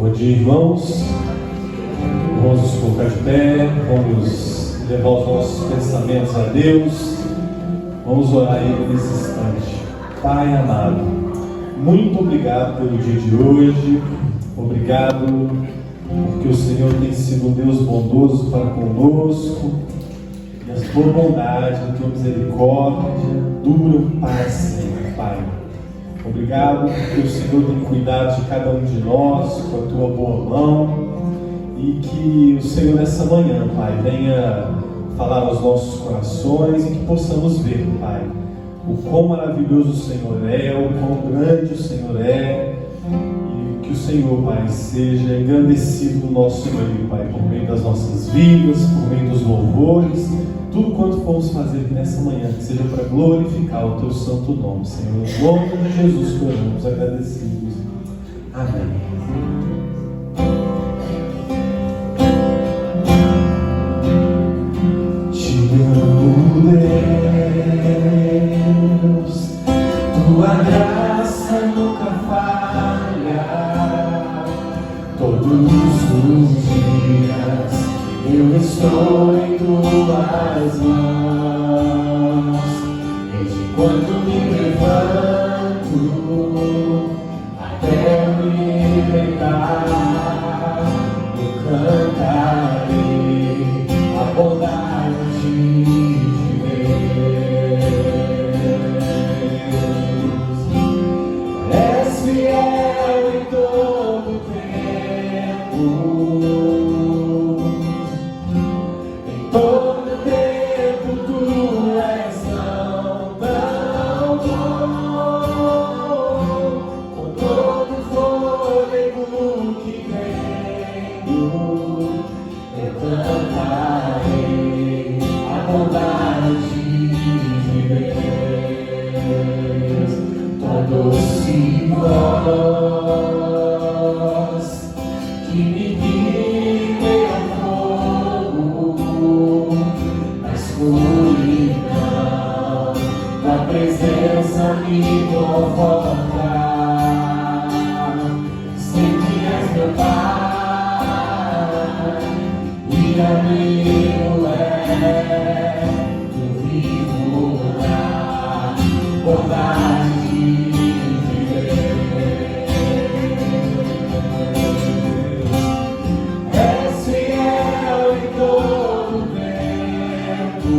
Bom dia, irmãos. Vamos nos colocar de pé, vamos levar os nossos pensamentos a Deus. Vamos orar a Ele nesse instante. Pai amado, muito obrigado pelo dia de hoje. Obrigado porque o Senhor tem sido um Deus bondoso para conosco. E a tua bondade, a tua misericórdia duram para sempre, Pai. Obrigado porque o Senhor tem cuidado de cada um de nós com a tua boa mão. E que o Senhor nessa manhã, Pai, venha falar aos nossos corações e que possamos ver, Pai, o quão maravilhoso o Senhor é, o quão grande o Senhor é. E que o Senhor, Pai, seja engrandecido no nosso meio, Pai, por meio das nossas vidas, por meio dos louvores. Tudo quanto formos fazer nessa manhã, que seja para glorificar o teu santo nome, Senhor. Em nome de Jesus que oramos, agradecidos. Amém. Deus, tua graça nunca falha. Todos os dias eu estou em tuas mãos. Desde quando me levanto até me deitar, eu cantarei a bondade de Deus. És fiel em todo tempo. Em todo tempo tu és tão bom. Com todo fôlego que tenho, eu cantarei a bondade de Deus. Tua doce voz que me guia ao fogo, na escuridão, tua presença me conforta. Sempre és meu Pai e amigo é. Eu vivo na bondade de Deus. És fiel em todo tempo.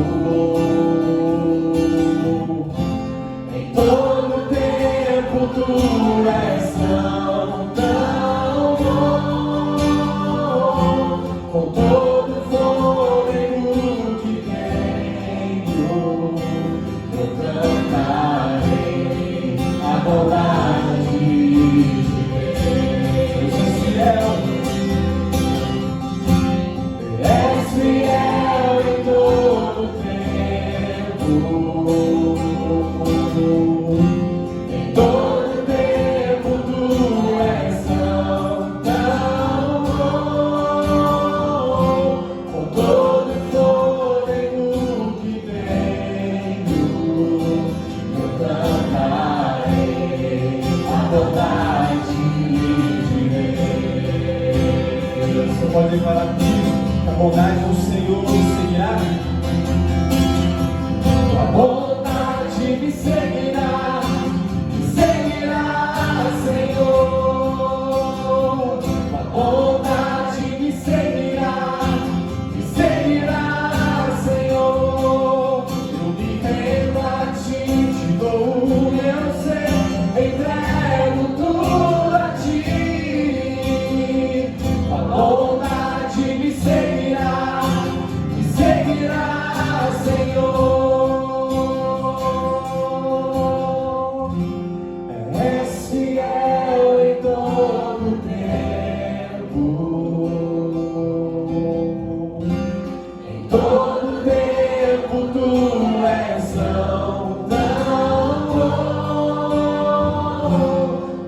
Em todo tempo tu és tão bom. Com todo fôlego que tenho, eu cantarei a bondade de Deus. És fiel em todo tempo. Em todo tempo tu és tão bom. Com todo fôlego que tenho, eu cantarei a bondade de Deus. Você pode declarar comigo a bondade do Senhor me seguirá. Tua bondade me seguirá, Senhor. Tua bondade me seguirá, Senhor. Eu me rendo a ti, te dou o meu ser, entrego tudo a ti. Tua bondade me seguirá, Senhor. És fiel em todo tempo. Em todo tempo tu és tão bom.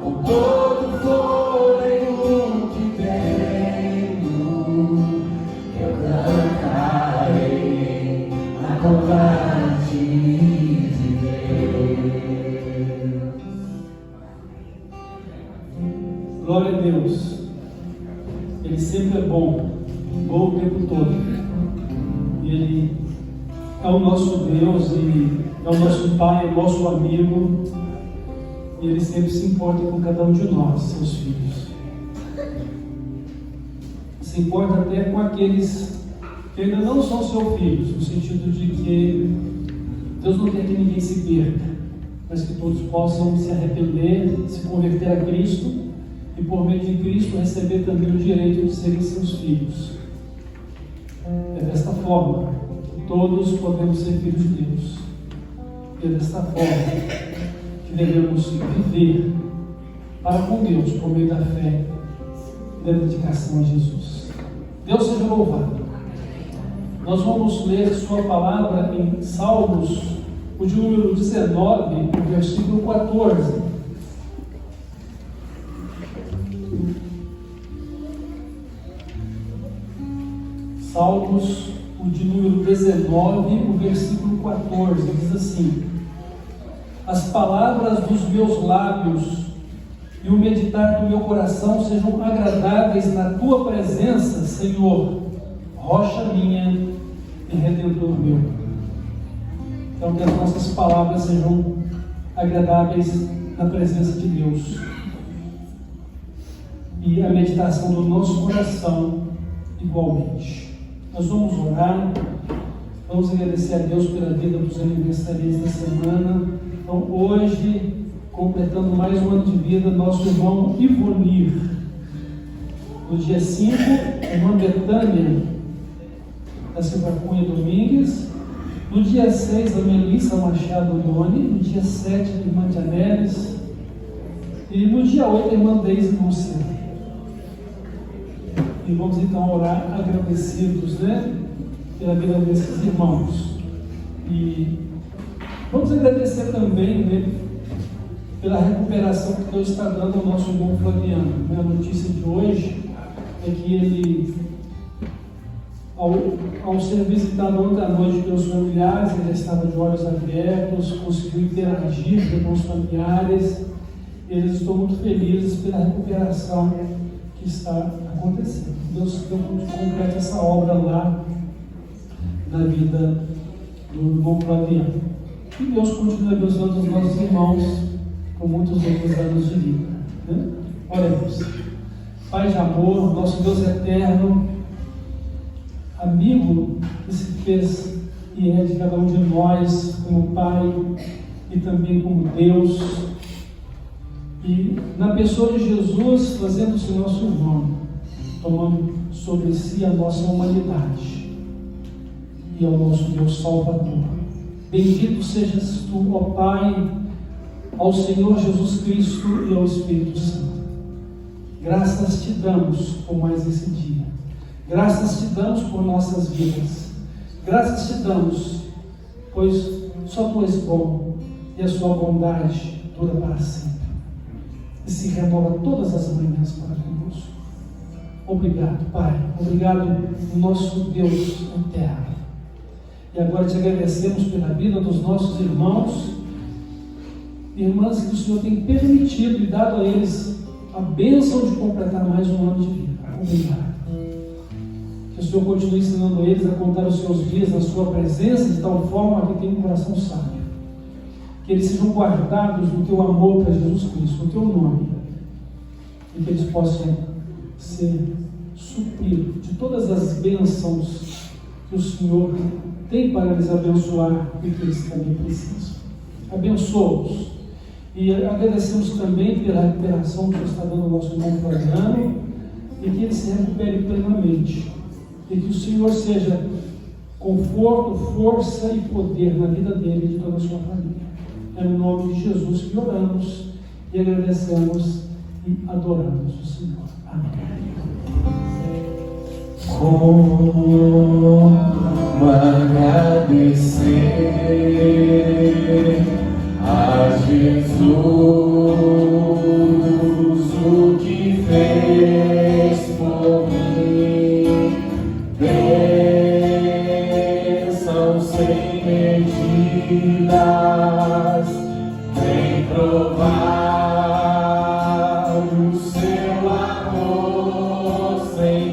Com todo fôlego que tenho, eu cantarei a bondade de Deus. Glória a Deus. Ele sempre é bom o tempo todo. Ele é o nosso Deus e é o nosso Pai, é o nosso amigo. E Ele sempre se importa com cada um de nós, seus filhos. Se importa até com aqueles que ainda não são seus filhos, no sentido de que Deus não quer que ninguém se perca, mas que todos possam se arrepender, se converter a Cristo e por meio de Cristo receber também o direito de serem seus filhos. É desta forma que todos podemos ser filhos de Deus. E é desta forma que devemos viver para com Deus por meio da fé e da dedicação a Jesus. Deus seja louvado. Nós vamos ler sua palavra em Salmos, o de número 19, o versículo 14. Salmos, o de número 19, o versículo 14, diz assim: as palavras dos meus lábios e o meditar do meu coração sejam agradáveis na tua presença, Senhor, rocha minha e redentor meu. Então, que as nossas palavras sejam agradáveis na presença de Deus e a meditação do nosso coração igualmente. Nós vamos orar, vamos agradecer a Deus pela vida dos aniversariantes da semana. Então, hoje, completando mais um ano de vida, nosso irmão Ivonir. No dia 5, irmã Betânia da Silva Cunha Domingues. No dia 6, a Melissa Machado Leone. No dia 7, a irmã Dianelis. E no dia 8, a irmã Deise Lúcia. E vamos então orar agradecidos, pela vida desses irmãos. E vamos agradecer também, pela recuperação que Deus está dando ao nosso irmão Flaviano. A notícia de hoje é que ele, ao ser visitado ontem à noite pelos familiares, ele estava de olhos abertos, conseguiu interagir com os familiares. Eles estão muito felizes pela recuperação que está acontecendo. Deus completa essa obra lá na vida do irmão Flaviano. E Deus continua abençoando os nossos irmãos com muitos outros anos de vida. Oremos. Pai de amor, nosso Deus eterno, amigo que se fez e é de cada um de nós como Pai e também como Deus, e na pessoa de Jesus fazendo-se nosso irmão, tomando sobre si a nossa humanidade e ao nosso Deus Salvador. Bendito sejas tu, ó Pai, ao Senhor Jesus Cristo e ao Espírito Santo. Graças te damos por mais esse dia. Graças te damos por nossas vidas. Graças te damos, pois só tu és bom e a sua bondade dura para sempre. E se renova todas as manhãs para conosco. Obrigado, Pai. Obrigado, nosso Deus eterno. E agora te agradecemos pela vida dos nossos irmãos e irmãs que o Senhor tem permitido e dado a eles a bênção de completar mais um ano de vida. Obrigado. Que o Senhor continue ensinando eles a contar os seus dias na sua presença de tal forma que tenham um coração sábio. Que eles sejam guardados no teu amor para Jesus Cristo, no teu nome. E que eles possam ser supridos de todas as bênçãos que o Senhor tem para eles abençoar e que eles também precisam. Abençoa-os. E agradecemos também pela recuperação que está dando ao nosso irmão Flaviano e que ele se recupere plenamente. E que o Senhor seja conforto, força e poder na vida dele e de toda a sua família. É no nome de Jesus que oramos e agradecemos e adoramos o Senhor. Amém. Como agradecer a Jesus o que fez por mim, bênção sem medidas, vem provar o seu amor sem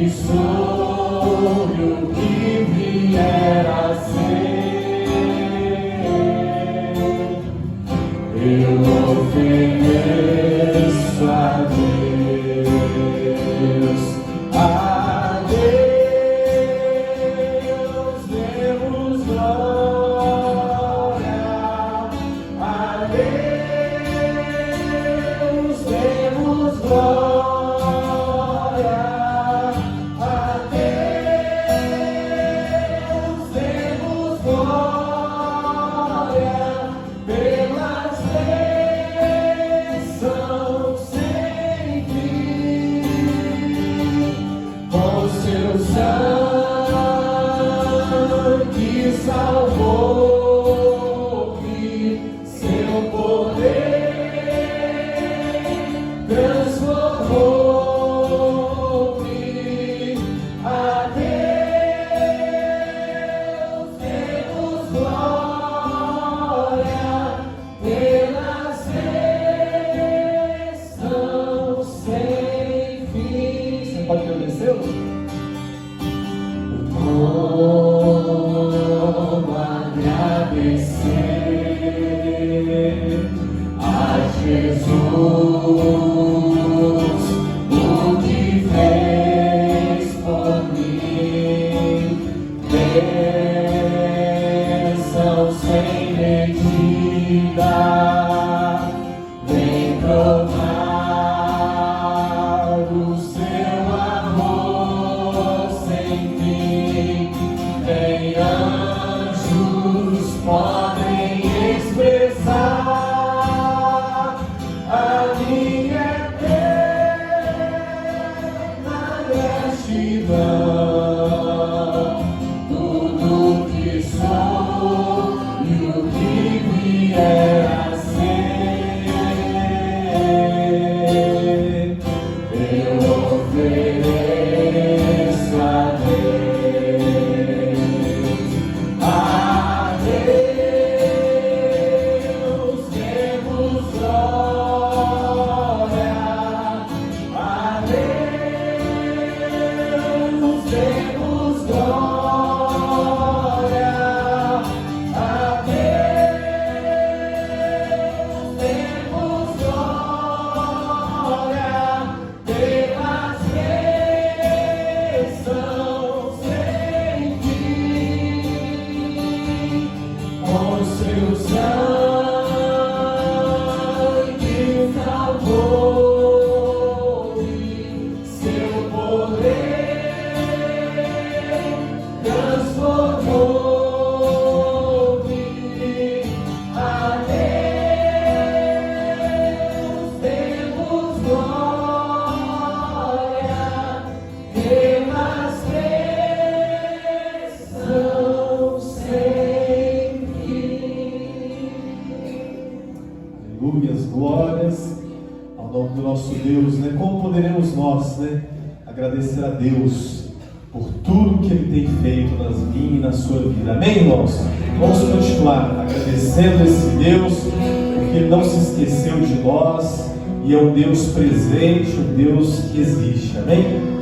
sou e o que vier a ser, eu ofereço a Deus. A Deus demos glória, a Deus demos glória, a Deus demos glória pelas bênçãos sem fim, com seu sangue salvou-me, seu poder transformou-me. A Deus demos glória pelas bênçãos sem fim. Você pode agradecê-lo? Como agradecer a Jesus o que fez por mim, bênção sem medida, vem provar o seu amor sem fim, nem anjos podem expressar a minha eterna gratidão. Tudo que sou e o que vier a ser, eu ofereço a Deus. A Deus demos glória, a Deus demos glória, a Deus demos glória pelas bênçãos sem fim, com seu sangue salvou-me, seu poder transformou-me. A Deus demos glória pelas bênçãos sem fim. Aleluias, glórias ao nome do nosso Deus, né? Como poderemos nós, né, agradecer a Deus por tudo que Ele tem feito nas minhas e na sua vida, amém, irmãos? Vamos continuar agradecendo esse Deus, porque Ele não se esqueceu de nós e é um Deus presente, um Deus que existe, amém?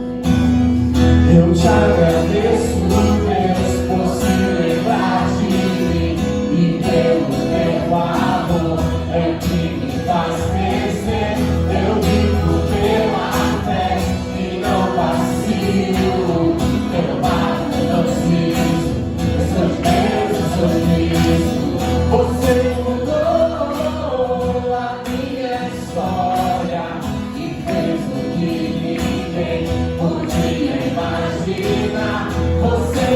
Eu te agradeço, Deus, por se lembrar de mim e pelo teu amor é o que me faz crescer. Eu vivo pela fé e não vacilo, pelo mar não desisto. Eu sou de Deus, eu sou de Cristo. Você mudou a minha história e fez o que ninguém podia imaginar. Você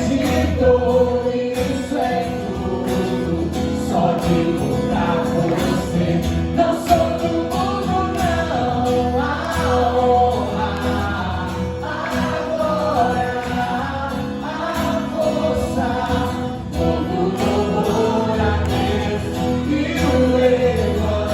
acreditou e isso é tudo, só digo pra você, não sou do mundo não. A honra, a glória, a força, todo louvor a Deus e o levantar.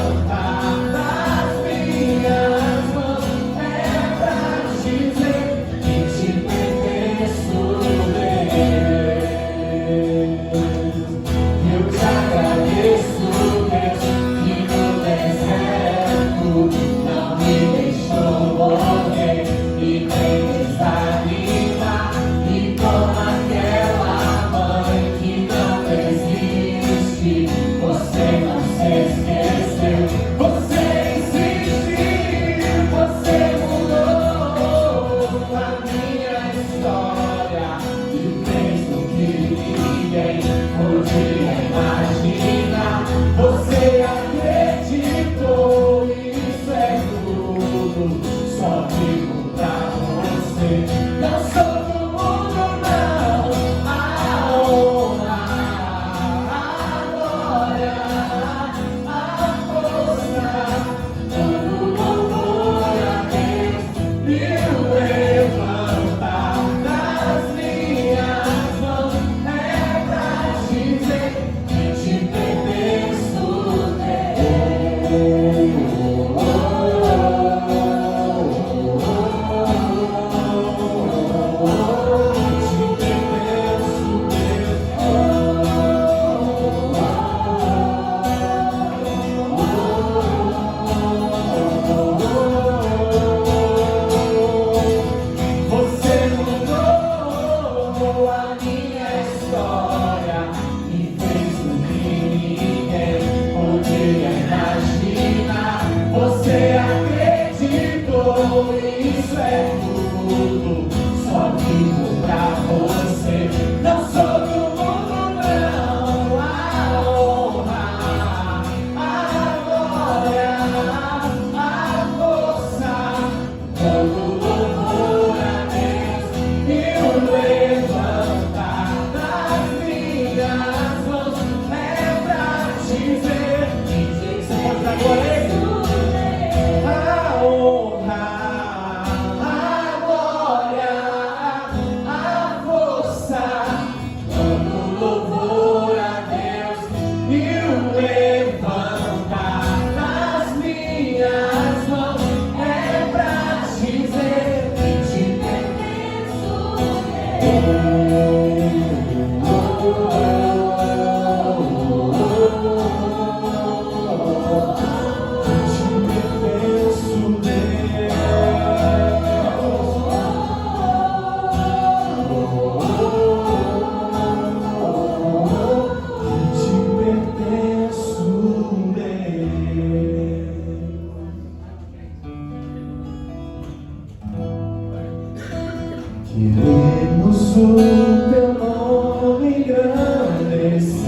Queremos o teu nome engrandecer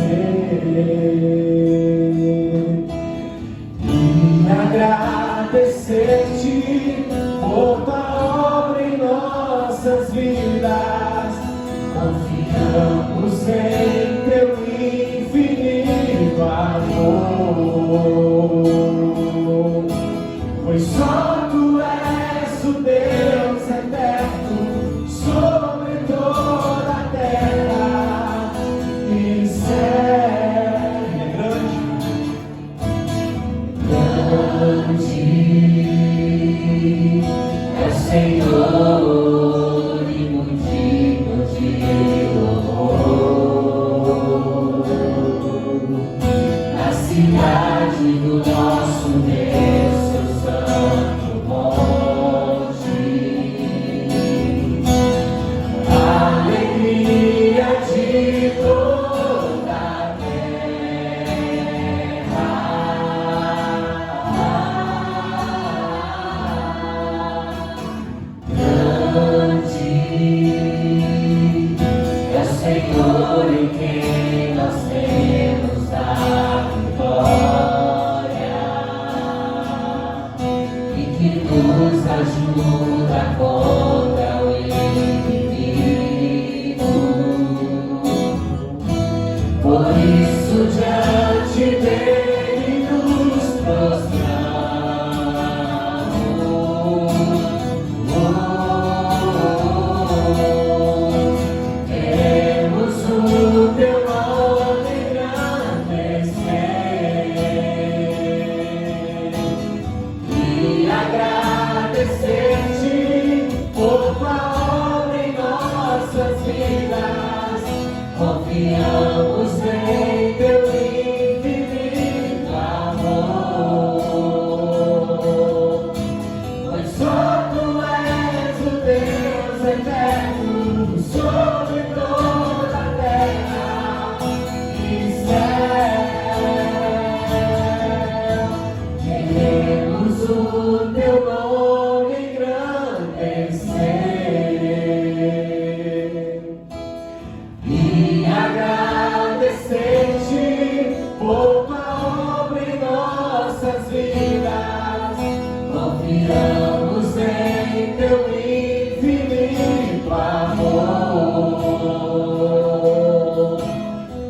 e agradecer-te por tua obra em nossas vidas. Confiamos em teu infinito amor, pois só tu és o Deus eterno sobre toda a terra e céu. É grande é o Senhor e muito digno de louvor. Na cidade do nosso Deus, seu santo monte, alegria de toda a terra. Grande é o Senhor em quem nós temos a vitória e que nos ajuda contra o inimigo. Por isso diante dele nos prostramos. Queremos o teu nome engrandecer e agradecer-te por tua obra em nossas vidas. Confiamos em teu infinito amor, pois só tu és o Deus eterno sobre toda a terra e céu. Queremos o teu nome engrandecer e agradecer-te por tua obra em nossas vidas. Confiamos em teu infinito amor,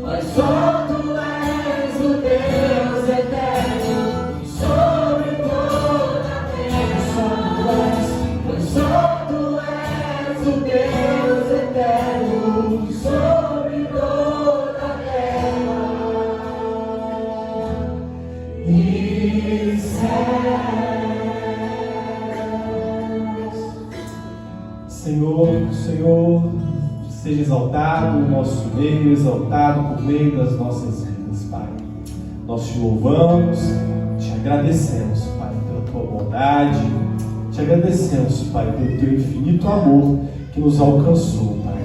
pois só tu és o Deus eterno sobre toda a terra. Pois só tu és o Deus eterno sobre toda a terra e céus. Senhor, seja exaltado no nosso meio, exaltado por meio das nossas vidas, Pai. Nós te louvamos, te agradecemos, Pai, pela tua bondade, te agradecemos, Pai, pelo teu infinito amor que nos alcançou, Pai.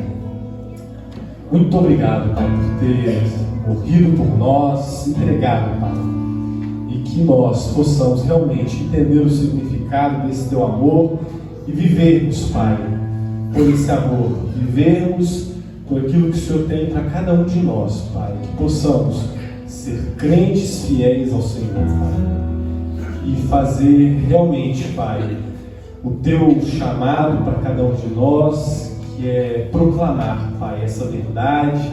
Muito obrigado, Pai, por ter morrido por nós, entregado, Pai, e que nós possamos realmente entender o significado desse teu amor e vivermos, Pai, por esse amor, vivermos por aquilo que o Senhor tem para cada um de nós, Pai, que possamos ser crentes fiéis ao Senhor, Pai, e fazer realmente, Pai, o teu chamado para cada um de nós, que é proclamar, Pai, essa verdade,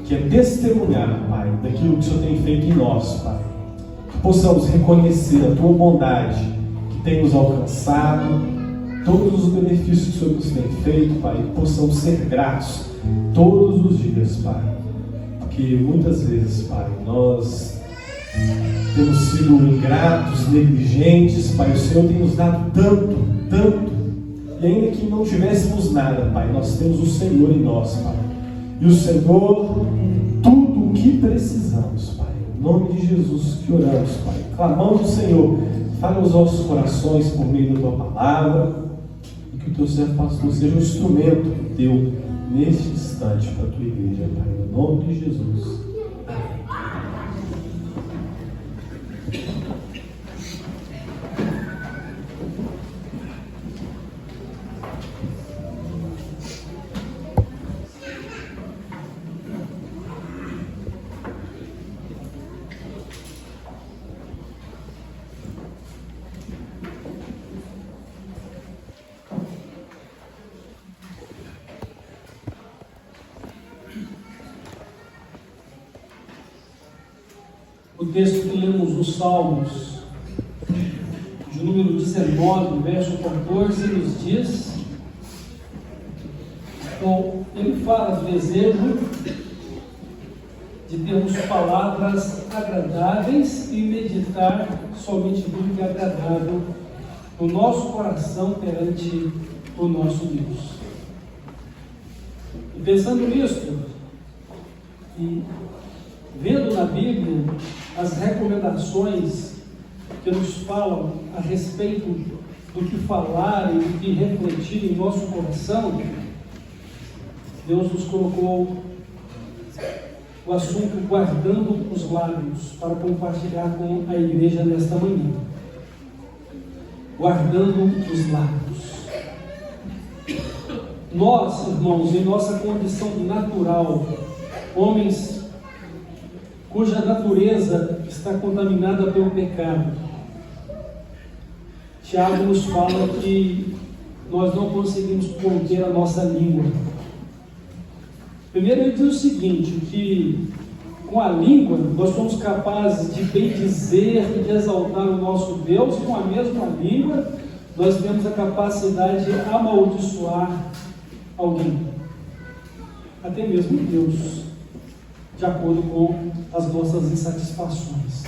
que é testemunhar, Pai, daquilo que o Senhor tem feito em nós, Pai. Que possamos reconhecer a tua bondade que tem nos alcançado, todos os benefícios que o Senhor nos tem feito, Pai, e possamos ser gratos todos os dias, Pai. Porque muitas vezes, Pai, nós temos sido ingratos, negligentes, Pai. O Senhor tem nos dado tanto, e ainda que não tivéssemos nada, Pai, nós temos o Senhor em nós, Pai. E o Senhor, tudo o que precisamos, Pai. Em nome de Jesus que oramos, Pai. Clamamos ao Senhor, fale aos nossos corações por meio da tua palavra, e que o teu servo pastor seja um instrumento teu neste instante para a tua igreja, Pai. Em nome de Jesus. no texto que lemos nos Salmos, de número 19, verso 14, nos diz, bom, ele fala do desejo de termos palavras agradáveis e meditar somente aquilo que é agradável no nosso coração perante o nosso Deus. E pensando nisso, e vendo na Bíblia as recomendações que nos falam a respeito do que falar e do que refletir em nosso coração, Deus nos colocou o assunto guardando os lábios para compartilhar com a igreja nesta manhã. Guardando os lábios. Nós, irmãos, em nossa condição natural, homens cuja natureza está contaminada pelo pecado, Tiago nos fala que nós não conseguimos conter a nossa língua. Primeiro ele diz o seguinte, que com a língua nós somos capazes de bendizer e de exaltar o nosso Deus, e com a mesma língua nós temos a capacidade de amaldiçoar alguém, até mesmo Deus, de acordo com as nossas insatisfações.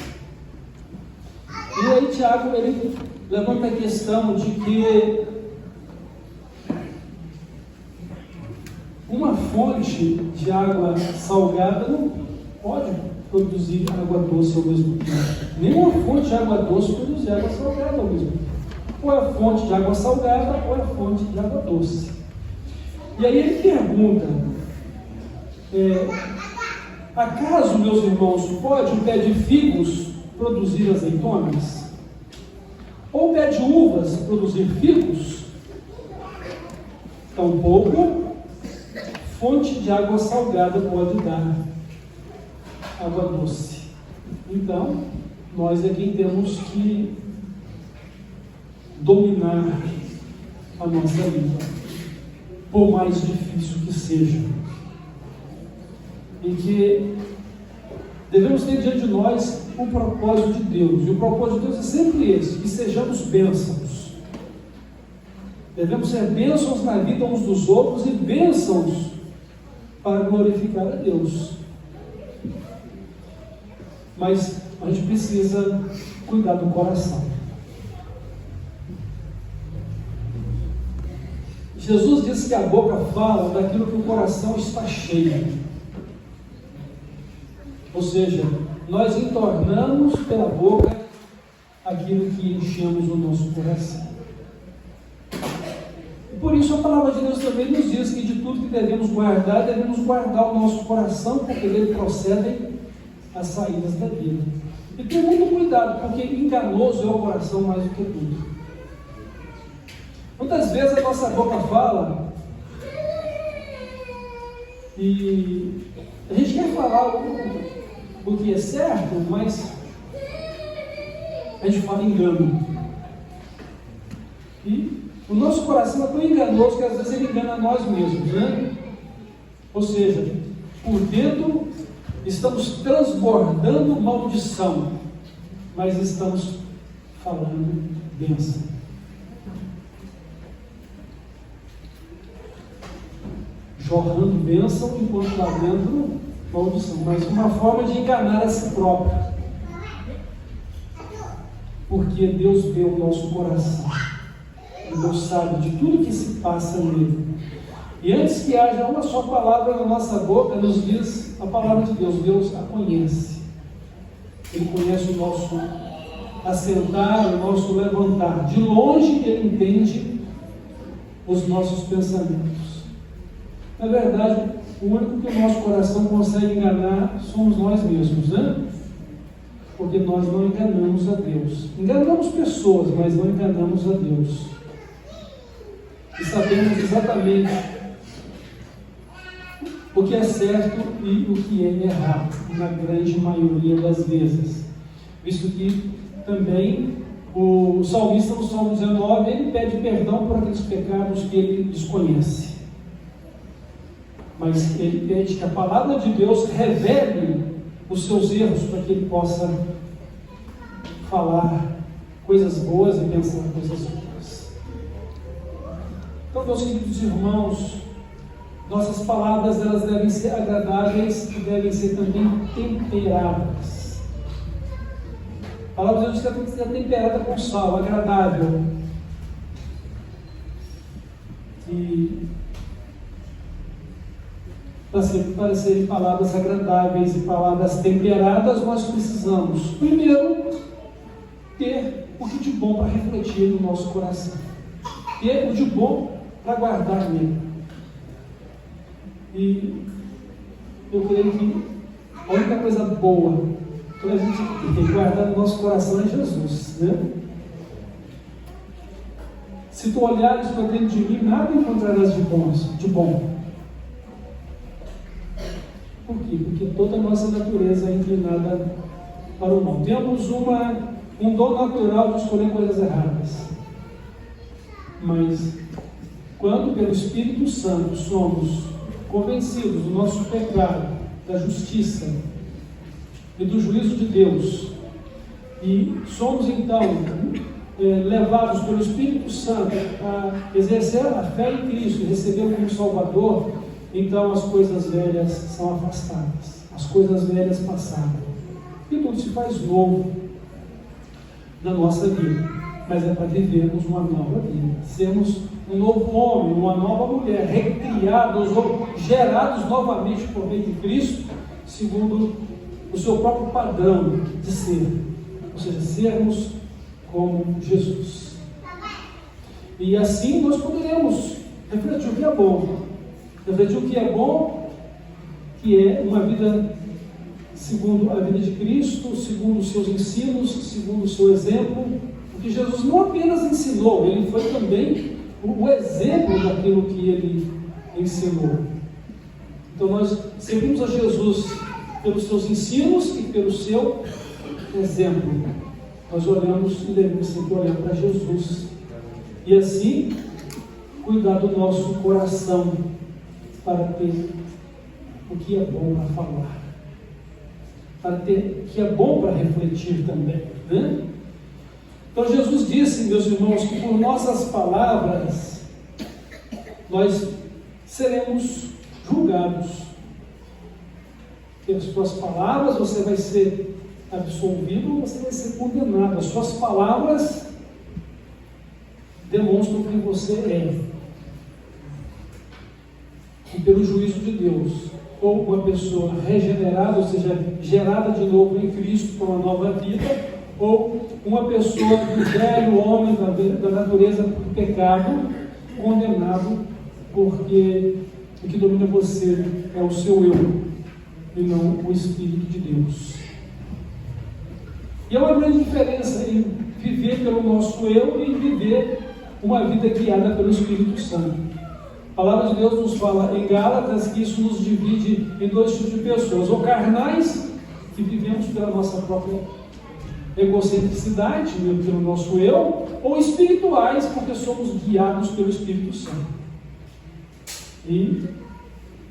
E aí Tiago, ele levanta a questão de que uma fonte de água salgada não pode produzir água doce ao mesmo tempo. Nenhuma fonte de água doce produz água salgada ao mesmo tempo. Ou é fonte de água salgada ou é fonte de água doce. E aí ele pergunta, acaso, meus irmãos, pode um pé de figos produzir azeitonas? Ou um pé de uvas produzir figos? Tampouco fonte de água salgada pode dar água doce. Então, nós é quem temos que dominar a nossa língua, por mais difícil que seja. E que devemos ter diante de nós o propósito de Deus. E o propósito de Deus é sempre esse, que sejamos bênçãos. Devemos ser bênçãos na vida uns dos outros e bênçãos para glorificar a Deus. Mas a gente precisa cuidar do coração. Jesus disse que a boca fala daquilo que o coração está cheio. Ou seja, nós entornamos pela boca aquilo que enchemos o nosso coração. E por isso a palavra de Deus também nos diz que de tudo que devemos guardar o nosso coração, porque dele procedem as saídas da vida. E tenha muito cuidado, porque enganoso é o coração mais do que tudo. Muitas vezes a nossa boca fala e a gente quer falar o que é certo, mas a gente fala engano. E o nosso coração é tão enganoso que às vezes ele engana a nós mesmos, né? Ou seja, por dentro estamos transbordando maldição, mas estamos falando bênção. Jorrando bênção enquanto lá dentro maldição, mas uma forma de enganar a si próprio, porque Deus vê o nosso coração e Deus sabe de tudo que se passa nele. E antes que haja uma só palavra na nossa boca, nos diz a palavra de Deus, Deus a conhece. Ele conhece o nosso assentar, o nosso levantar. De longe Ele entende os nossos pensamentos. Na verdade, o único que o nosso coração consegue enganar somos nós mesmos, né? Porque nós não enganamos a Deus. Enganamos pessoas, mas não enganamos a Deus. E sabemos exatamente o que é certo e o que é errado, na grande maioria das vezes. Visto que também o salmista no Salmo 19, ele pede perdão por aqueles pecados que ele desconhece. Mas ele pede que a palavra de Deus revele os seus erros para que ele possa falar coisas boas e pensar coisas boas. Então, meus queridos irmãos, nossas palavras elas devem ser agradáveis e devem ser também temperadas. A palavra de Deus tem que ser temperada com sal, agradável. E para serem palavras agradáveis e palavras temperadas, nós precisamos, primeiro, ter o que de bom para refletir no nosso coração. Ter o de bom para guardar nele. E eu creio que a única coisa boa que a gente tem que guardar no nosso coração é Jesus, né? Se tu olhares para dentro de mim, nada encontrarás de bom. Por quê? Porque toda a nossa natureza é inclinada para o mal. Temos um dom natural de escolher coisas erradas. Mas, quando pelo Espírito Santo somos convencidos do nosso pecado, da justiça e do juízo de Deus, e somos então levados pelo Espírito Santo a exercer a fé em Cristo e recebê-lo como Salvador, então as coisas velhas são afastadas, as coisas velhas passaram, e tudo se faz novo na nossa vida. Mas é para vivermos uma nova vida, sermos um novo homem, uma nova mulher, recriados ou gerados novamente por meio de Cristo, segundo o seu próprio padrão de ser, ou seja, sermos como Jesus. E assim nós poderemos refletir o que é bom, refletir o que é bom, que é uma vida segundo a vida de Cristo, segundo os seus ensinos, segundo o seu exemplo, porque Jesus não apenas ensinou, ele foi também o exemplo daquilo que ele ensinou. Então nós seguimos a Jesus pelos seus ensinos e pelo seu exemplo. Nós olhamos e devemos sempre olhar para Jesus. E assim, cuidar do nosso coração para ter o que é bom para falar. Para ter o que é bom para refletir também, né? Então Jesus disse, meus irmãos, que por nossas palavras nós seremos julgados. Pelas suas palavras você vai ser absolvido ou você vai ser condenado. As suas palavras demonstram quem você é. E pelo juízo de Deus, ou uma pessoa regenerada, ou seja, gerada de novo em Cristo para uma nova vida, ou uma pessoa do velho homem da natureza do pecado, condenado, porque o que domina você é o seu eu, e não o Espírito de Deus. E há uma grande diferença em viver pelo nosso eu e viver uma vida guiada pelo Espírito Santo. A palavra de Deus nos fala em Gálatas que isso nos divide em dois tipos de pessoas: ou carnais, que vivemos pela nossa própria egocentricidade, pelo nosso eu, ou espirituais, porque somos guiados pelo Espírito Santo. E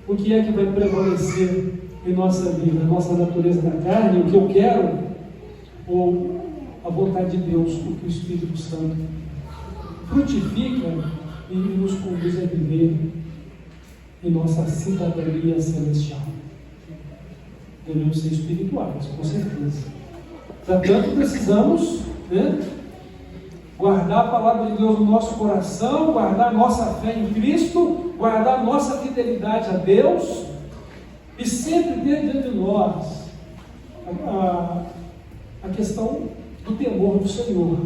o que é que vai prevalecer em nossa vida? A nossa natureza da carne, o que eu quero, ou a vontade de Deus, o que o Espírito Santo frutifica e nos conduz a viver em nossa cidadania celestial? Devemos ser espirituais, com certeza. Portanto, precisamos guardar a palavra de Deus no nosso coração, guardar a nossa fé em Cristo, guardar a nossa fidelidade a Deus, e sempre ter diante de nós a questão do temor do Senhor,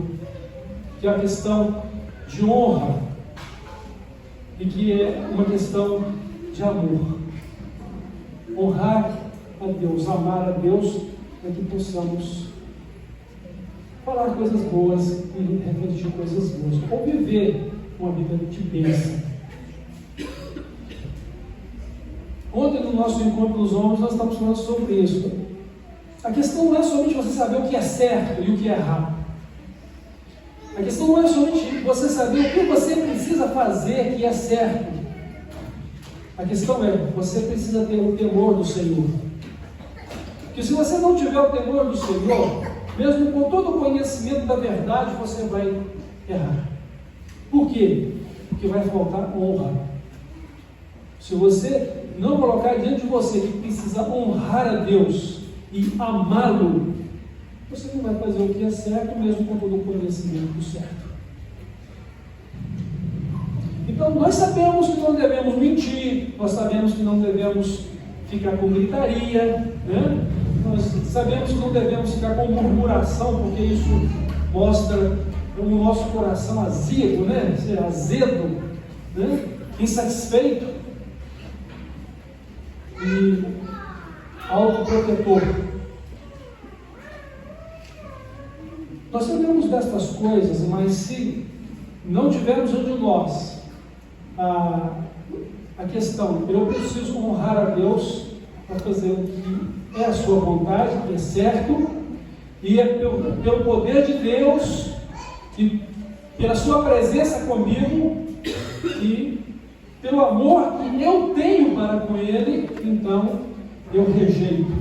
que é a questão de honra, e que é uma questão de amor. Honrar a Deus, amar a Deus, para que possamos falar coisas boas e refletir coisas boas, ou viver uma vida de bênção. Ontem, no nosso encontro dos homens, nós estamos falando sobre isso. A questão não é somente você saber o que é certo e o que é errado. A questão não é somente você saber o que você precisa fazer que é certo. A questão é, você precisa ter o temor do Senhor. Porque se você não tiver o temor do Senhor, mesmo com todo o conhecimento da verdade, você vai errar. Por quê? Porque vai faltar honra. Se você não colocar diante de você que precisa honrar a Deus e amá-lo, você não vai fazer o que é certo, mesmo com todo o conhecimento do certo. Então, nós sabemos que não devemos mentir, nós sabemos que não devemos ficar com gritaria, né? Nós sabemos que não devemos ficar com murmuração, porque isso mostra o nosso coração azedo, né? Ser azedo, né? Insatisfeito e autoprotetor. Nós sabemos destas coisas, mas se não tivermos de nós a questão, eu preciso honrar a Deus para fazer o que é a sua vontade, que é certo, e é pelo poder de Deus e pela sua presença comigo e pelo amor que eu tenho para com Ele, então eu rejeito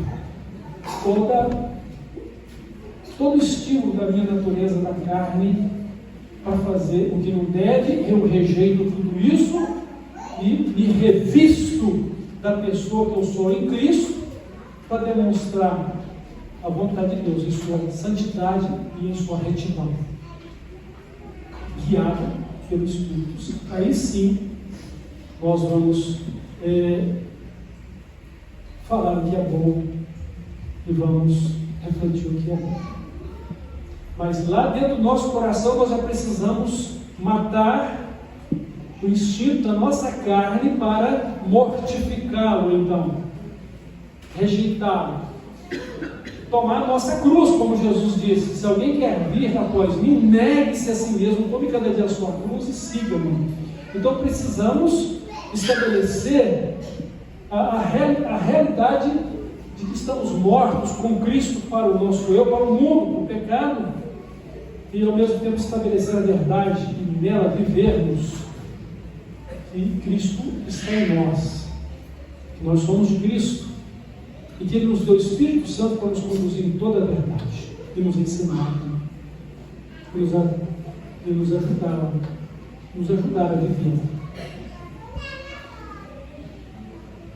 todo estímulo da minha natureza da carne para fazer o que não deve. Eu rejeito tudo isso e me revisto da pessoa que eu sou em Cristo para demonstrar a vontade de Deus em sua santidade e em sua retidão, guiado pelo Espírito. Aí sim nós vamos falar o que é bom e vamos refletir o que é bom. Mas lá dentro do nosso coração nós já precisamos matar o instinto da nossa carne para mortificá-lo, então, rejeitá-lo, tomar a nossa cruz, como Jesus disse: se alguém quer vir após mim, negue-se a si mesmo, tome cada dia a sua cruz e siga-me. Então precisamos estabelecer a realidade de que estamos mortos com Cristo para o nosso eu, para o mundo, para o pecado, e ao mesmo tempo estabelecer a verdade e nela vivermos que Cristo está em nós, que nós somos de Cristo e que Ele nos deu o Espírito Santo para nos conduzir em toda a verdade e nos ensinar e nos ajudar a viver.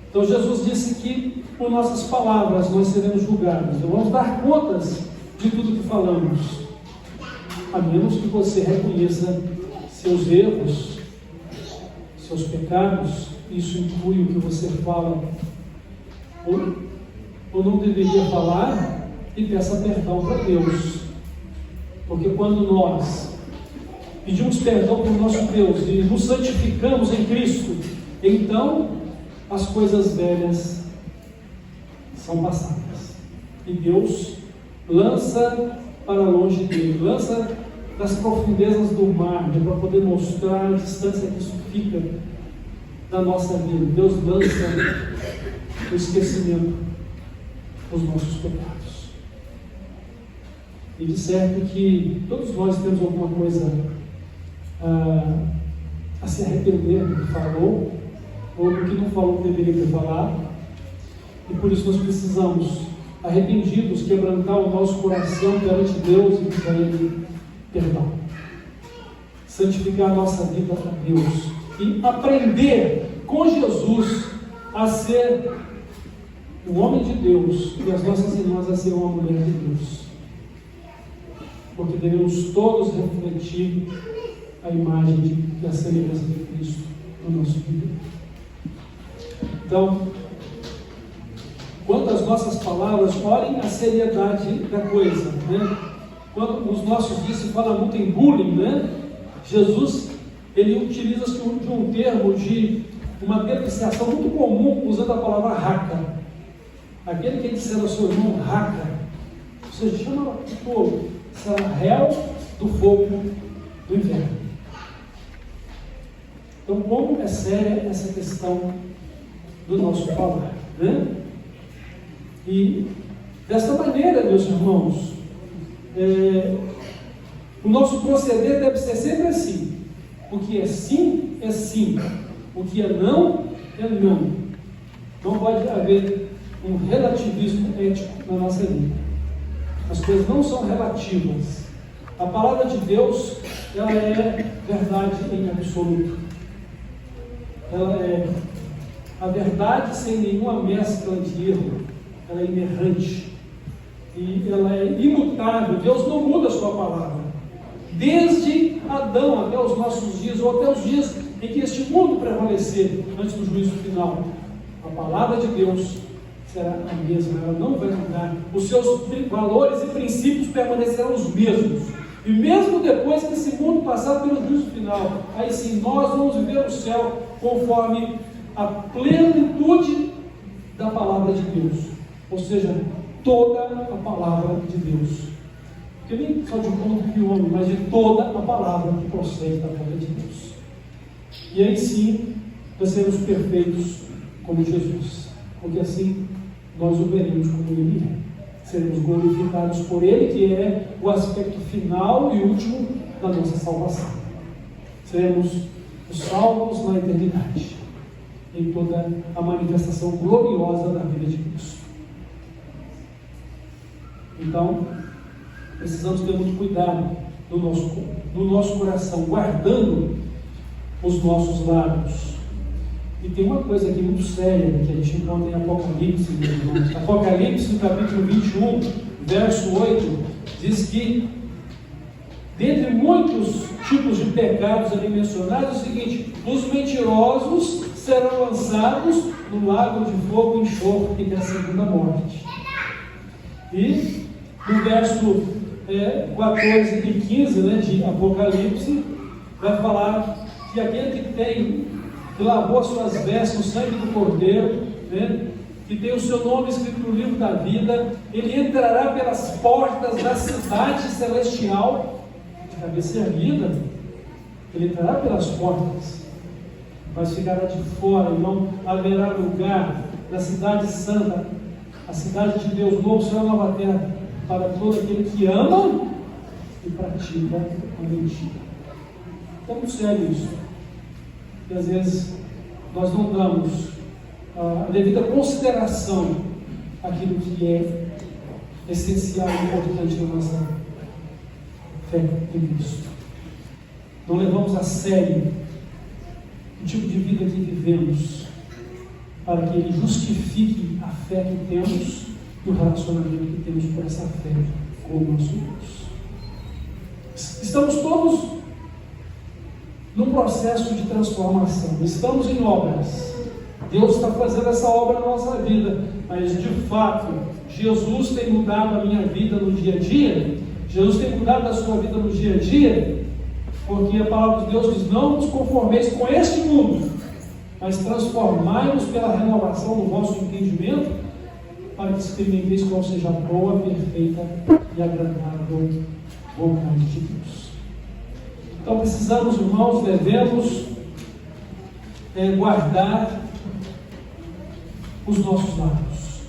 Então Jesus disse que por nossas palavras nós seremos julgados, então vamos dar contas de tudo que falamos, a menos que você reconheça seus erros, seus pecados. Isso inclui o que você fala ou não deveria falar, e peça perdão para Deus, porque quando nós pedimos perdão para o nosso Deus e nos santificamos em Cristo, então as coisas velhas são passadas e Deus lança para longe dele, lança das profundezas do mar, para poder mostrar a distância que isso fica da nossa vida. Deus lança o esquecimento dos nossos pecados. E de certo que todos nós temos alguma coisa a se arrepender do que falou ou do que não falou que deveria ter falado, e por isso nós precisamos, arrependidos, quebrantar o nosso coração perante Deus e pedir a Ele perdão, santificar a nossa vida para Deus e aprender com Jesus a ser um homem de Deus e as nossas irmãs a ser uma mulher de Deus, porque devemos todos refletir a imagem e a semelhança de Cristo no nosso viver. Então, quanto às nossas palavras, olhem a seriedade da coisa, né? Quando nos nossos dias se fala muito em bullying, né? Jesus, ele utiliza-se de um termo de uma depreciação muito comum, usando a palavra raca. Aquele que disser ao seu irmão raca, ou seja, chama de fogo, será réu do fogo do inferno. Então, como é séria essa questão do nosso falar, né? E desta maneira, meus irmãos, o nosso proceder deve ser sempre assim: o que é sim, é sim, o que é não, é não. Não pode haver um relativismo ético na nossa vida. As coisas não são relativas. A palavra de Deus, ela é verdade em absoluto. Ela é a verdade sem nenhuma mescla de erro. Ela é inerrante. E ela é imutável. Deus não muda a sua palavra. Desde Adão até os nossos dias, ou até os dias em que este mundo prevalecer antes do juízo final, a palavra de Deus será a mesma, ela não vai mudar. Os seus valores e princípios permanecerão os mesmos. E mesmo depois que esse mundo passar pelo juízo final, aí sim nós vamos viver o céu conforme a plenitude da palavra de Deus. Ou seja, toda a palavra de Deus. Porque nem só de um homem que homem, mas de toda a palavra que procede da boca de Deus. E aí sim, nós seremos perfeitos como Jesus. Porque assim, nós o veremos como Ele é. Seremos glorificados por Ele, que é o aspecto final e último da nossa salvação. Seremos os salvos na eternidade, em toda a manifestação gloriosa da vida de Cristo. Então, precisamos ter muito cuidado no nosso coração, guardando os nossos lábios. E tem uma coisa aqui muito séria que a gente encontra em Apocalipse, meus irmãos. Apocalipse, no capítulo 21, verso 8, diz que, dentre muitos tipos de pecados ali mencionados, é o seguinte: os mentirosos serão lançados no lago de fogo e enxofre, que é a segunda morte. E no verso 14 e 15 de Apocalipse, vai falar que aquele que lavou as suas vestes no sangue do Cordeiro, que tem o seu nome escrito no livro da vida, ele entrará pelas portas da cidade celestial, de cabeça erguida, ele entrará pelas portas, mas ficará de fora, e não haverá lugar na cidade santa, a cidade de Deus, novo céu e nova terra, para todo aquele que ama e pratica a mentira. É muito sério isso. E às vezes nós não damos a devida consideração àquilo que é essencial e importante na nossa fé em Cristo. Não levamos a sério o tipo de vida que vivemos, para que Ele justifique a fé que temos e o relacionamento que temos por essa fé com o nosso Deus. Estamos todos num processo de transformação, estamos em obras. Deus está fazendo essa obra na nossa vida, mas de fato, Jesus tem mudado a minha vida no dia a dia, Jesus tem mudado a sua vida no dia a dia, porque a palavra de Deus diz: não nos conformeis com este mundo, mas transformai-nos pela renovação do vosso entendimento, para que experimenteis qual seja a boa, perfeita e agradável vontade de Deus. Então precisamos, irmãos, devemos guardar os nossos lábios.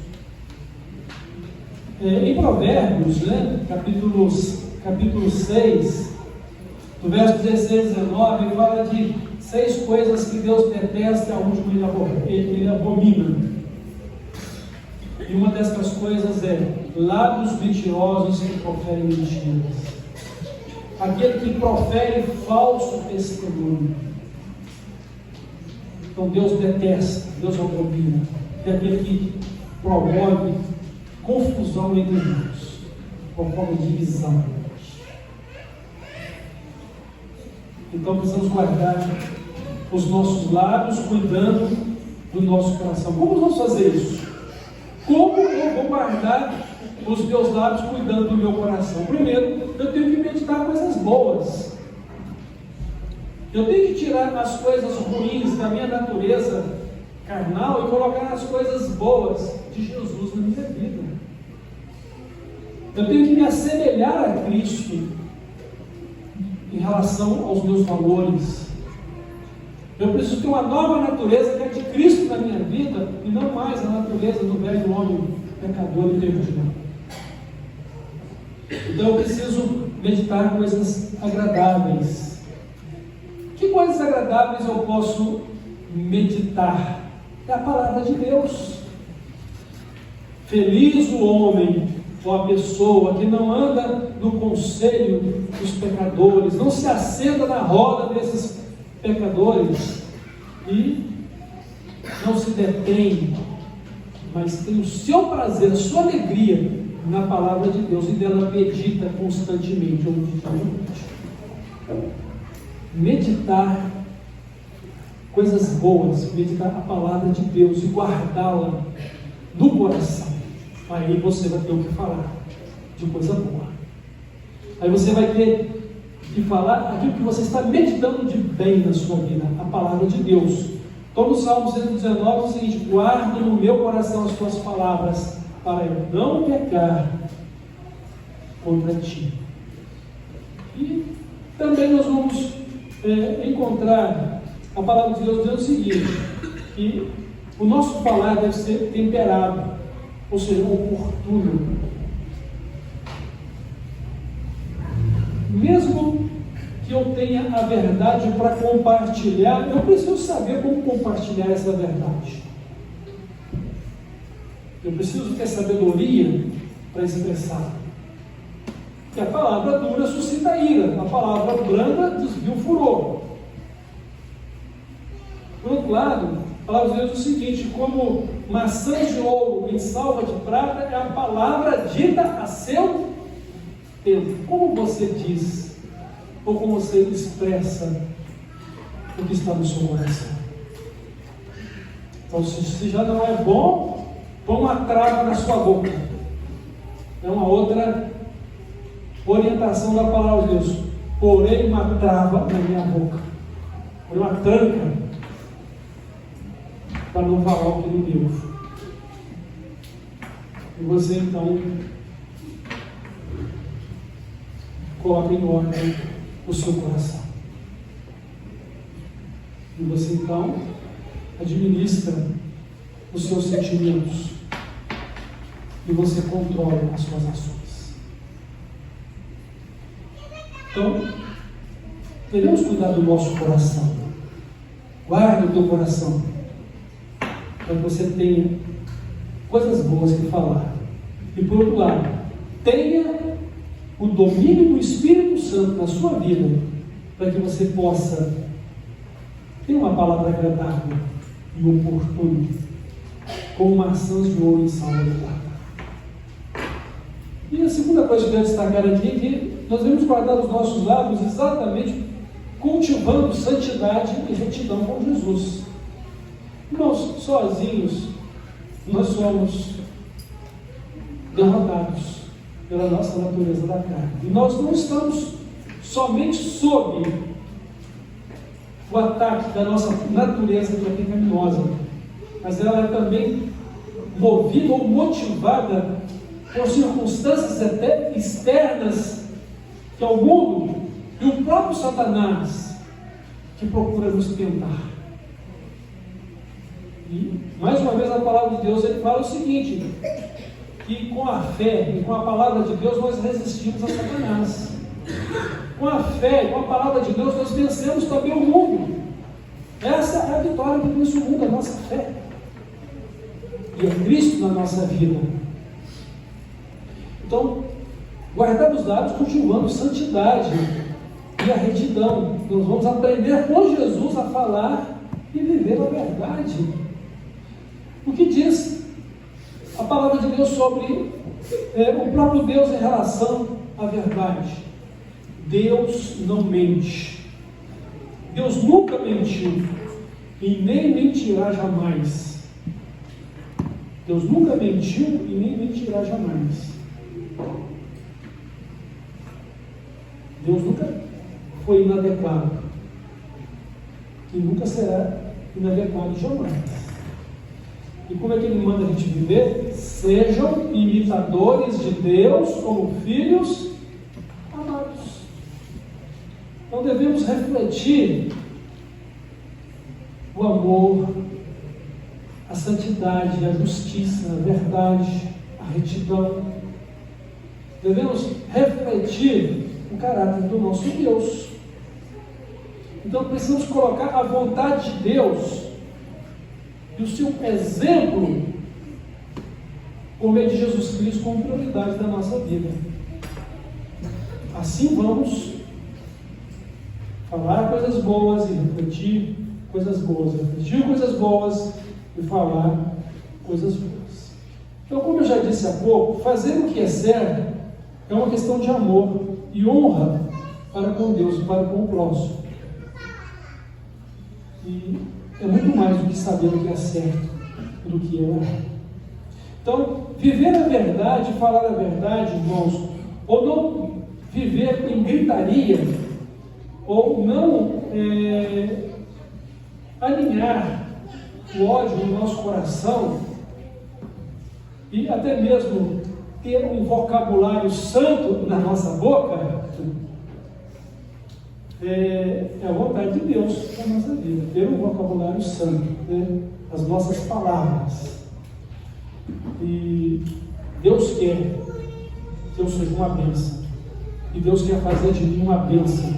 Em Provérbios, capítulo 6, do verso 16 e 19, ele fala de 6 coisas que Deus detesta e a última ele abomina. E uma dessas coisas é lábios mentirosos que proferem mentiras. Aquele que profere falso testemunho. Então Deus detesta, Deus abomina. É aquele que promove confusão entre nós, conforme divisão. Então precisamos guardar os nossos lábios, cuidando do nosso coração. Como vamos fazer isso? Como eu vou guardar os meus lábios cuidando do meu coração? Primeiro, eu tenho que meditar coisas boas. Eu tenho que tirar as coisas ruins da minha natureza carnal e colocar as coisas boas de Jesus na minha vida. Eu tenho que me assemelhar a Cristo em relação aos meus valores. Eu preciso ter uma nova natureza que é de Cristo na minha vida e não mais a natureza do velho homem pecador e perdido. Então eu preciso meditar coisas agradáveis. Que coisas agradáveis eu posso meditar? É a palavra de Deus. Feliz o homem ou a pessoa que não anda no conselho dos pecadores, não se assenta na roda desses pecadores e não se detém, mas tem o seu prazer, a sua alegria na palavra de Deus e dela medita constantemente ou diariamente. Meditar coisas boas, meditar a palavra de Deus e guardá-la no coração. Aí você vai ter o que falar de coisa boa. Aí você vai ter que falar aquilo que você está meditando de bem na sua vida, a palavra de Deus. Então no Salmo 119 é o seguinte: guardo no meu coração as tuas palavras, para eu não pecar contra ti. E também nós vamos encontrar a palavra de Deus dizendo o seguinte, que o nosso falar deve ser temperado, ou seja, oportuno. Mesmo que eu tenha a verdade para compartilhar, eu preciso saber como compartilhar essa verdade. Eu preciso ter sabedoria para expressar. Porque a palavra dura suscita ira, a palavra branda desvia o furor. Por outro lado, a palavra de Deus diz o seguinte: como maçãs de ouro em salva de prata é a palavra dita a seu tempo. Como você diz, ou como você expressa o que está no seu coração. Então, se já não é bom, põe uma trava na sua boca. É uma outra orientação da palavra de Deus. Porém uma trava na minha boca, porém uma tranca, para não falar o que não devo. E você então coloca em ordem o seu coração. E você então administra os seus sentimentos. E você controla as suas ações. Então, devemos cuidar do nosso coração. Guarda o teu coração, para que você tenha coisas boas que falar. E por outro lado, tenha o domínio do Espírito Santo na sua vida, para que você possa ter uma palavra agradável e oportuna, como maçãs de ouro em salva de prata. E a segunda coisa que eu quero destacar aqui é que nós devemos guardar os nossos lábios exatamente cultivando santidade e retidão com Jesus. Irmãos, sozinhos nós somos derrotados pela nossa natureza da carne. E nós não estamos somente sob o ataque da nossa natureza que é pecaminosa, mas ela é também movida ou motivada por circunstâncias até externas, que é o mundo e o próprio Satanás, que procura nos tentar. E, mais uma vez, a palavra de Deus ele fala o seguinte, que com a fé e com a palavra de Deus nós resistimos a Satanás. Com a fé e com a palavra de Deus nós vencemos também o mundo. Essa é a vitória que vence o mundo, a nossa fé. E é Cristo na nossa vida. Então, guardar os lábios cultivando santidade e a retidão. Nós vamos aprender com Jesus a falar e viver a verdade. O que diz a palavra de Deus sobre o próprio Deus em relação à verdade? Deus não mente. Deus nunca mentiu e nem mentirá jamais. Deus nunca mentiu e nem mentirá jamais. Deus nunca foi inadequado e nunca será inadequado jamais. E como é que Ele manda a gente viver? Sejam imitadores de Deus como filhos amados. Então devemos refletir o amor, a santidade, a justiça, a verdade, a retidão. Devemos refletir o caráter do nosso Deus. Então precisamos colocar a vontade de Deus e o seu exemplo por meio de Jesus Cristo como prioridade da nossa vida. Assim vamos falar coisas boas e refletir coisas boas, refletir coisas boas e falar coisas boas. Então, como eu já disse há pouco, fazer o que é certo é uma questão de amor e honra para com Deus e para com o próximo. E é muito mais do que saber o que é certo do que é errado. Então, viver a verdade, falar a verdade, irmãos, ou não viver em gritaria, ou não alinhar o ódio no nosso coração, e até mesmo ter um vocabulário santo na nossa boca, é a vontade de Deus para a nossa vida, ter um vocabulário santo, né? As nossas palavras. E Deus quer que eu seja uma bênção, e Deus quer fazer de mim uma bênção.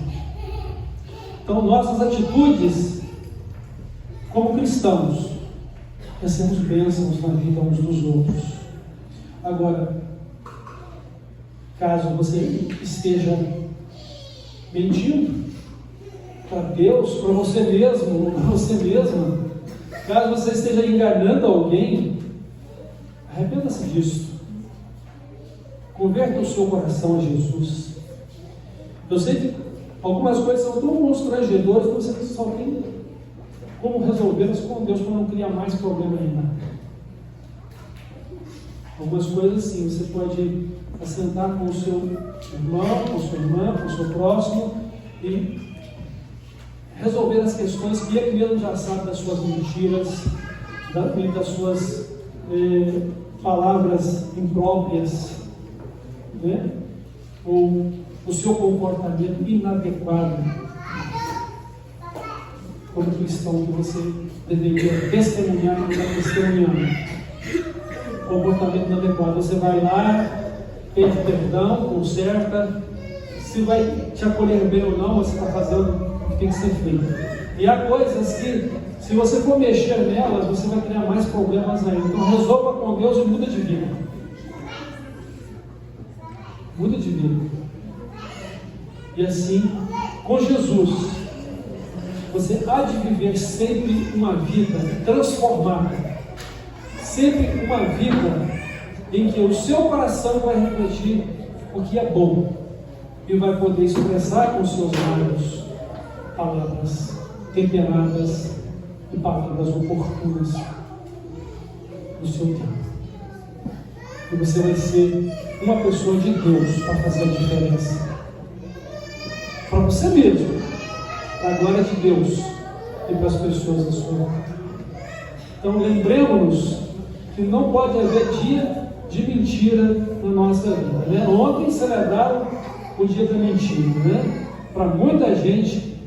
Então, nossas atitudes como cristãos é sermos bênçãos na vida uns dos outros. Agora, caso você esteja mentindo para Deus, para você mesmo, ou para você mesma, caso você esteja enganando alguém, arrependa-se disso. Converta o seu coração a Jesus. Eu sei que algumas coisas são tão constrangedoras que você só tem como resolvê-las com Deus para não criar mais problema ainda. Algumas coisas sim, você pode assentar com o seu irmão, com a sua irmã, com o seu próximo e resolver as questões que ele mesmo já sabe das suas mentiras, das suas palavras impróprias, né? Ou o seu comportamento inadequado como cristão que você deveria testemunhar, como está testemunhando. Comportamento inadequado. Você vai lá, pede perdão, conserta, se vai te acolher bem ou não, você está fazendo o que tem que ser feito. E há coisas que, se você for mexer nelas, você vai criar mais problemas ainda. Então resolva com Deus e muda de vida. Muda de vida. E assim, com Jesus, você há de viver sempre uma vida transformada. Sempre uma vida em que o seu coração vai refletir o que é bom e vai poder expressar com seus lábios palavras temperadas e palavras oportunas no seu tempo. E você vai ser uma pessoa de Deus para fazer a diferença. Para você mesmo, para a glória de Deus e para as pessoas da sua vida. Então lembremos-nos que não pode haver dia de mentira na nossa vida, né? Ontem celebraram o dia da mentira, né? Para muita gente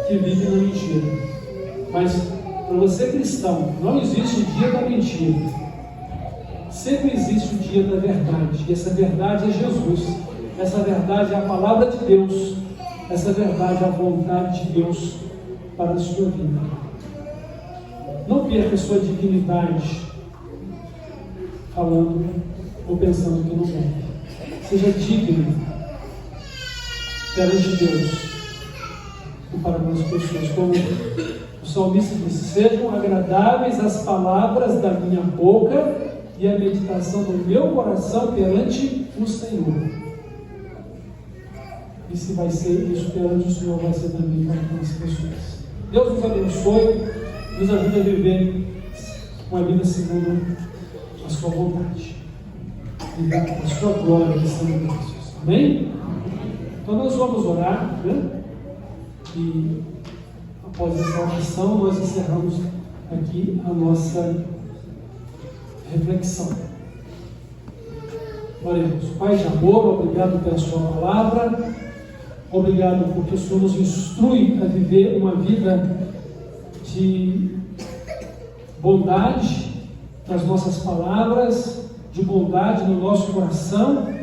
que vive na mentira. Mas para você cristão, não existe o dia da mentira. Sempre existe o dia da verdade. E essa verdade é Jesus. Essa verdade é a palavra de Deus. Essa verdade é a vontade de Deus para a sua vida. Não perca a sua dignidade falando ou pensando que não deve. Seja digno perante Deus e para com as pessoas. Como o salmista disse: sejam agradáveis as palavras da minha boca e a meditação do meu coração perante o Senhor. E se vai ser isso perante o Senhor, vai ser também para com as pessoas. Deus nos abençoe, nos ajude a viver uma vida segundo a sua vontade e a sua glória de Senhor Jesus. Amém? Então nós vamos orar, né? E após essa oração nós encerramos aqui a nossa reflexão. Oremos. Pai de amor, obrigado pela sua palavra, obrigado porque o Senhor nos instrui a viver uma vida de bondade nas nossas palavras, de bondade no nosso coração.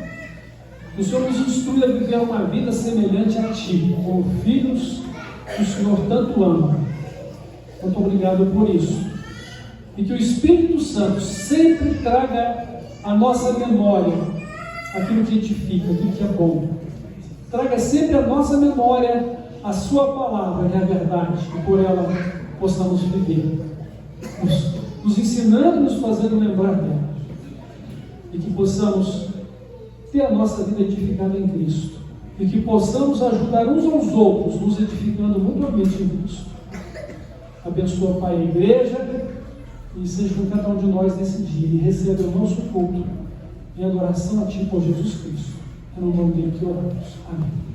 O Senhor nos instrui a viver uma vida semelhante a Ti, como filhos que o Senhor tanto ama. Muito obrigado por isso. E que o Espírito Santo sempre traga à nossa memória aquilo que edifica, aquilo que é bom. Traga sempre à nossa memória a sua palavra, que é a verdade, e por ela possamos viver, nos ensinando, nos fazendo lembrar dela, e que possamos ter a nossa vida edificada em Cristo, e que possamos ajudar uns aos outros, nos edificando mutuamente em Cristo. Abençoa, Pai, a igreja, e seja com cada um de nós nesse dia, e receba o nosso culto em adoração a Ti, por Jesus Cristo. É no nome dele que oramos. Amém.